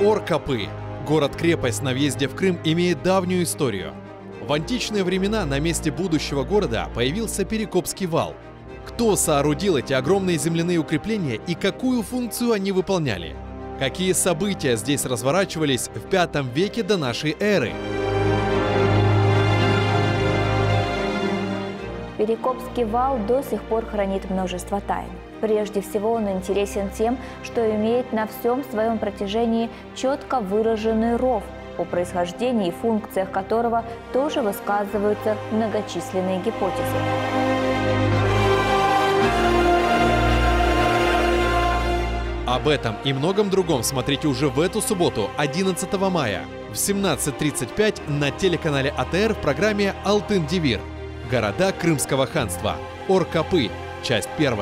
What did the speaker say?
Ор-Копы. Город-крепость на въезде в Крым имеет давнюю историю. В античные времена на месте будущего города появился Перекопский вал. Кто соорудил эти огромные земляные укрепления и какую функцию они выполняли? Какие события здесь разворачивались в V веке до нашей эры? Перекопский вал до сих пор хранит множество тайн. Прежде всего, он интересен тем, что имеет на всем своем протяжении четко выраженный ров, о происхождении и функциях которого тоже высказываются многочисленные гипотезы. Об этом и многом другом смотрите уже в эту субботу, 11 мая, в 17:35 на телеканале АТР в программе «Алтын Девир». Города Крымского ханства. Ор-Копы. Часть 1.